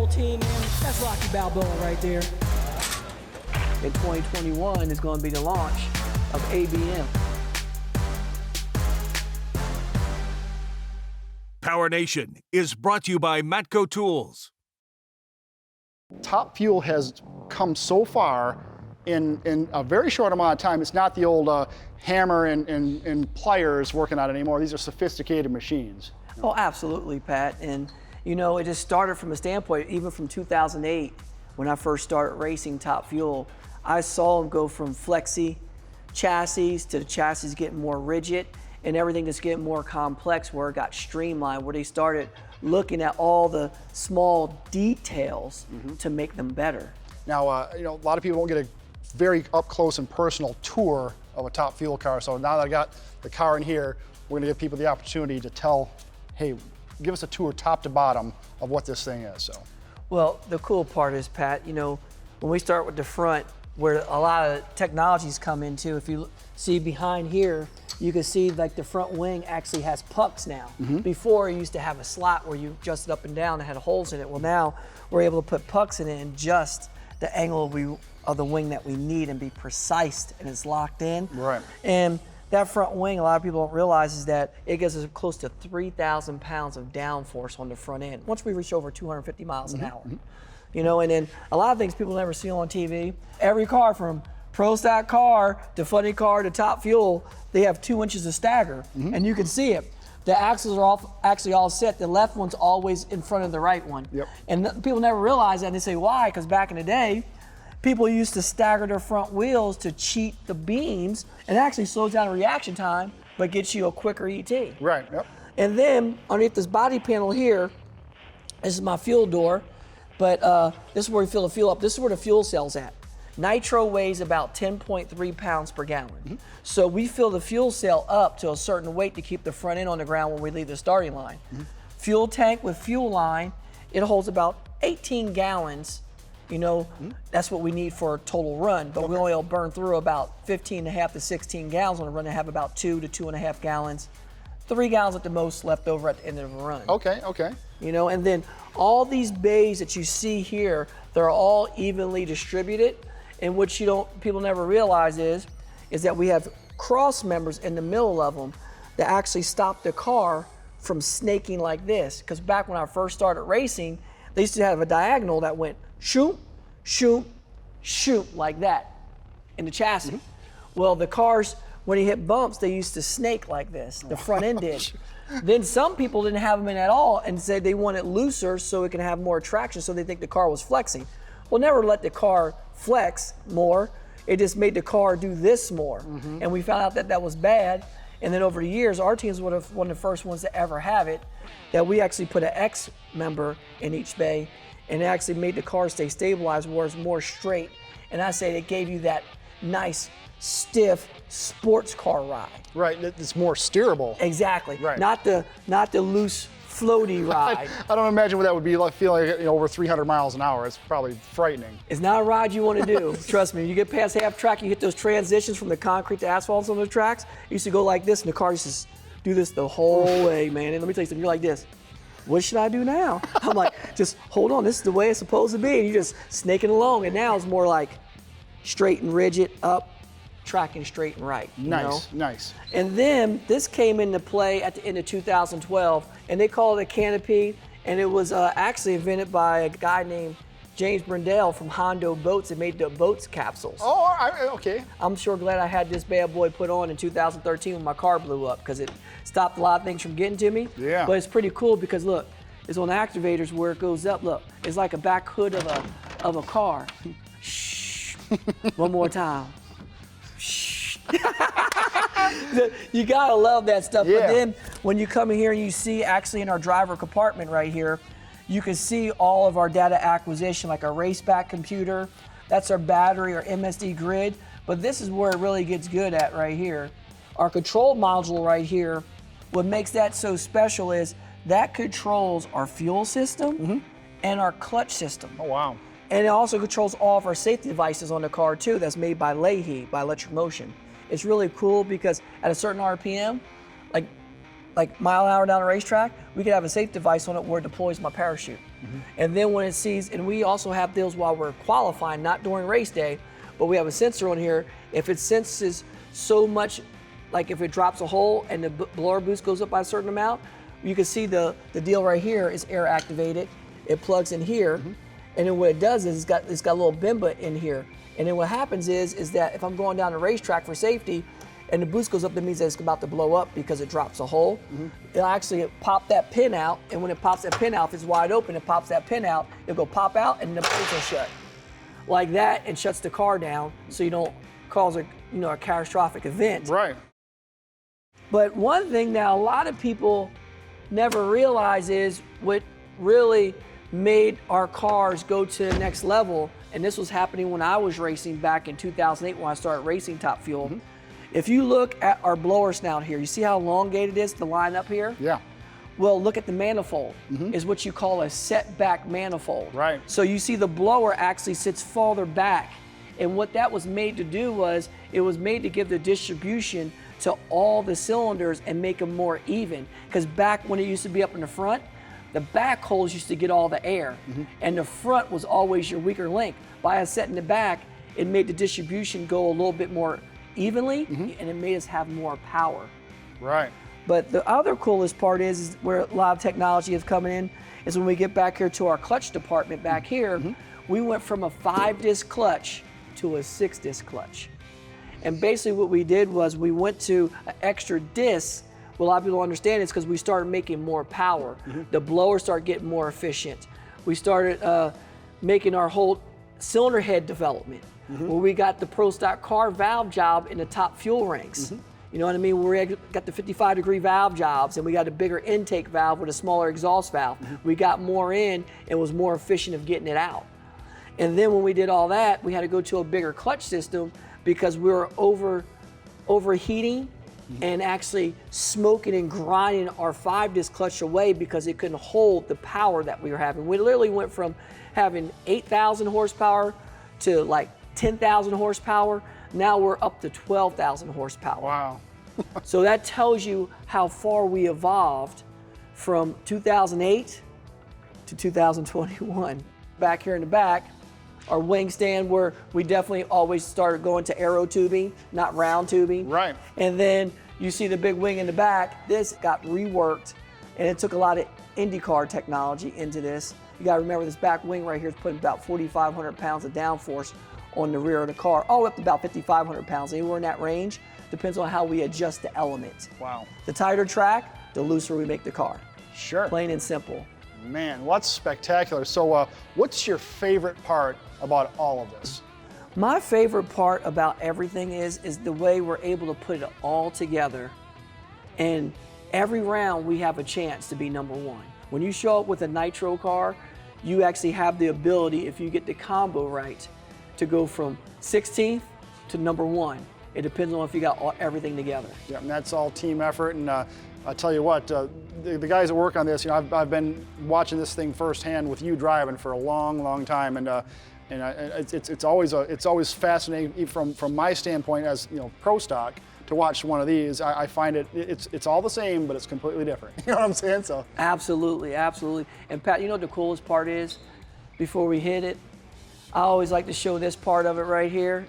team, man. That's Rocky Balboa right there. In 2021 is going to be the launch of ABM. Powernation is brought to you by Matco Tools. Top Fuel has come so far in a very short amount of time. It's not the old hammer and pliers working on it anymore. These are sophisticated machines. Oh, absolutely, Pat. And you know, it just started from a standpoint, even from 2008, when I first started racing Top Fuel. I saw them go from flexi chassis to the chassis getting more rigid and everything just getting more complex, where it got streamlined, where they started looking at all the small details to make them better. Now, you know, a lot of people won't get a very up close and personal tour of a Top Fuel car. So now that I got the car in here, we're gonna give people the opportunity to tell, hey, give us a tour top to bottom of what this thing is. So, well, the cool part is, Pat, you know, when we start with the front, where a lot of technologies come into, if you see behind here, you can see like the front wing actually has pucks now. Before, it used to have a slot where you adjusted up and down and had holes in it. Well, now we're able to put pucks in it and adjust the angle of the wing that we need and be precise, and it's locked in. Right. And that front wing, a lot of people don't realize, is that it gives us close to 3,000 pounds of downforce on the front end once we reach over 250 miles an hour. You know, and then a lot of things people never see on TV. Every car, from Pro Stock car to Funny Car to Top Fuel, they have 2 inches of stagger, and you can see it. The axles are actually all set. The left one's always in front of the right one. And people never realize that, and they say, why? Because back in the day, people used to stagger their front wheels to cheat the beams, and it actually slows down the reaction time, but gets you a quicker ET. right, yep. And then underneath this body panel here, this is my fuel door, but this is where we fill the fuel up. This is where the fuel cell's at. Nitro weighs about 10.3 pounds per gallon. So we fill the fuel cell up to a certain weight to keep the front end on the ground when we leave the starting line. Fuel tank with fuel line, it holds about 18 gallons. You know, that's what we need for a total run, but we only will burn through about 15.5 to 16 gallons on a run, and have about 2 to 2.5 gallons, 3 gallons at the most left over at the end of the run. Okay, okay. You know, and then all these bays that you see here, they're all evenly distributed. And what people never realize is that we have cross members in the middle of them that actually stop the car from snaking like this. Because back when I first started racing, they used to have a diagonal that went shoot, shoot, shoot like that in the chassis. Well, the cars, when you hit bumps, they used to snake like this. The front end did. Then some people didn't have them in at all and said they want it looser so it can have more traction, so they think the car was flexing. Well, never let the car flex more. It just made the car do this more. And we found out that that was bad. And then over the years, our teams were one of the first ones to ever have it, that we actually put an X member in each bay, and it actually made the car stay stabilized, where it's more straight. And I say it gave you that nice, stiff sports car ride. Right, it's more steerable. Exactly. Right. Not the loose, floaty ride. I don't imagine what that would be like, feeling like, you know, over 300 miles an hour. It's probably frightening. It's not a ride you want to do. Trust me. You get past half track, you hit those transitions from the concrete to asphalt on those tracks. You used to go like this, and the car used to do this the whole way, man. And let me tell you something. You're like this. What should I do now? I'm like, just hold on. This is the way it's supposed to be. And you're just snaking along. And now it's more like straight and rigid, up, tracking straight and right. Nice, know? nice. And then this came into play at the end of 2012, and they call it a canopy, and it was actually invented by a guy named James Brindell from Hondo Boats that made the boats capsules. Oh, okay. I'm sure glad I had this bad boy put on in 2013 when my car blew up, because it stopped a lot of things from getting to me. Yeah. But it's pretty cool because look, it's on activators where it goes up. Look, it's like a back hood of a car. Shh. One more time. Shh. You gotta love that stuff. Yeah. But then when you come in here and you see actually in our driver compartment right here, you can see all of our data acquisition, like our raceback computer. That's our battery, our MSD grid. But this is where it really gets good at right here. Our control module right here, what makes that so special is that controls our fuel system and our clutch system. Oh, wow. And it also controls all of our safety devices on the car too. That's made by Leahy, by Electric Motion. It's really cool because at a certain RPM, like like mile an hour down a racetrack, we could have a safe device on it where it deploys my parachute. And then when it sees, and we also have deals while we're qualifying, not during race day, but we have a sensor on here. If it senses so much, like if it drops a hole and the blower boost goes up by a certain amount, you can see the deal right here is air activated. It plugs in here, and then what it does is it's got a little bimba in here. And then what happens is that if I'm going down the racetrack for safety, and the boost goes up, that means that it's about to blow up because it drops a hole. It'll actually pop that pin out, and when it pops that pin out, if it's wide open, it pops that pin out, it'll go pop out, and the brakes will shut. Like that, it shuts the car down so you don't cause a catastrophic event. Right. But one thing that a lot of people never realize is what really made our cars go to the next level, and this was happening when I was racing back in 2008 when I started racing Top Fuel. If you look at our blower snout here, you see how elongated it is, the line up here? Yeah. Well, look at the manifold, is what you call a setback manifold. Right. So you see the blower actually sits farther back. And what that was made to do was, it was made to give the distribution to all the cylinders and make them more even. Because back when it used to be up in the front, the back holes used to get all the air. And the front was always your weaker link. By us setting the back, it made the distribution go a little bit more evenly, and it made us have more power. Right. But the other coolest part is where a lot of technology is coming in, is when we get back here to our clutch department back here, we went from a 5-disc clutch to a 6-disc clutch. And basically what we did was we went to an extra disc. What a lot of people don't understand is because we started making more power. The blower started getting more efficient. We started making our whole cylinder head development, where we got the Pro Stock car valve job in the Top Fuel ranks. You know what I mean? We got the 55-degree valve jobs, and we got a bigger intake valve with a smaller exhaust valve. We got more in and was more efficient of getting it out. And then when we did all that, we had to go to a bigger clutch system because we were overheating and actually smoking and grinding our 5-disc clutch away because it couldn't hold the power that we were having. We literally went from having 8,000 horsepower to like 10,000 horsepower. Now we're up to 12,000 horsepower. Wow. So that tells you how far we evolved from 2008 to 2021. Back here in the back, our wing stand, where we definitely always started going to aero tubing, not round tubing. Right. And then you see the big wing in the back. This got reworked, and it took a lot of IndyCar technology into this. You gotta remember this back wing right here is putting about 4,500 pounds of downforce on the rear of the car, all up to about 5,500 pounds. Anywhere in that range, depends on how we adjust the element. Wow. The tighter track, the looser we make the car. Sure. Plain and simple. Man, well, that's spectacular. So what's your favorite part about all of this? My favorite part about everything is the way we're able to put it all together. And every round we have a chance to be number one. When you show up with a nitro car, you actually have the ability, if you get the combo right, to go from 16th to number one. It depends on if you got everything together. Yeah, and that's all team effort. And I'll tell you what, the guys that work on this, you know, I've been watching this thing firsthand with you driving for a long, long time, and it's always fascinating from my standpoint as, you know, pro stock to watch one of these. I find it's all the same, but it's completely different. You know what I'm saying? So absolutely, absolutely. And Pat, you know what the coolest part is? Before we hit it, I always like to show this part of it right here,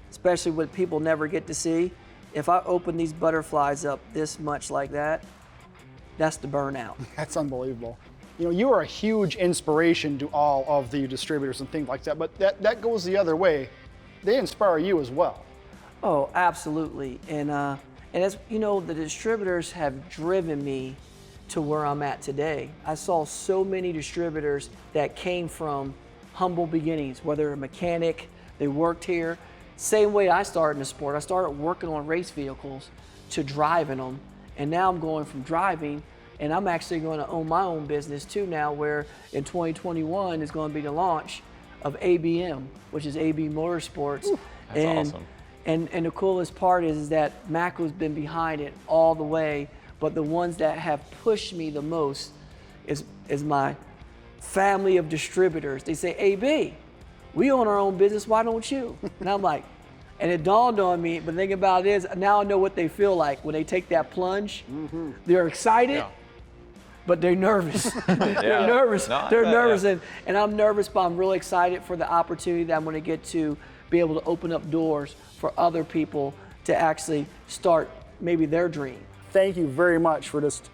especially what people never get to see. If I open these butterflies up this much like that, that's the burnout. That's unbelievable. You know, you are a huge inspiration to all of the distributors and things like that, but that goes the other way. They inspire you as well. Oh, absolutely. And as you know, the distributors have driven me to where I'm at today. I saw so many distributors that came from humble beginnings, whether a mechanic, they worked here. Same way I started in the sport. I started working on race vehicles to driving them. And now I'm going from driving, and I'm actually going to own my own business too now, where in 2021 is going to be the launch of ABM, which is AB Motorsports. Ooh, that's awesome. And the coolest part is that Matco's been behind it all the way, but the ones that have pushed me the most is my family of distributors. They say, AB, we own our own business, why don't you? And I'm like, And it dawned on me, but the thing about it is, now I know what they feel like when they take that plunge. They're excited, but they're nervous. They're nervous. No, I they're bet, nervous, yeah. and I'm nervous, but I'm really excited for the opportunity that I'm going to get to be able to open up doors for other people to actually start maybe their dream. Thank you very much for just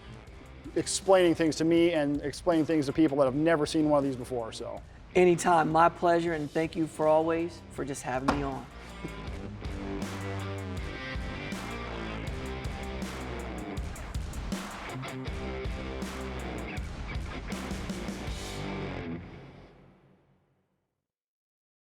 explaining things to me and explaining things to people that have never seen one of these before. So Anytime, my pleasure, and thank you for always for just having me on.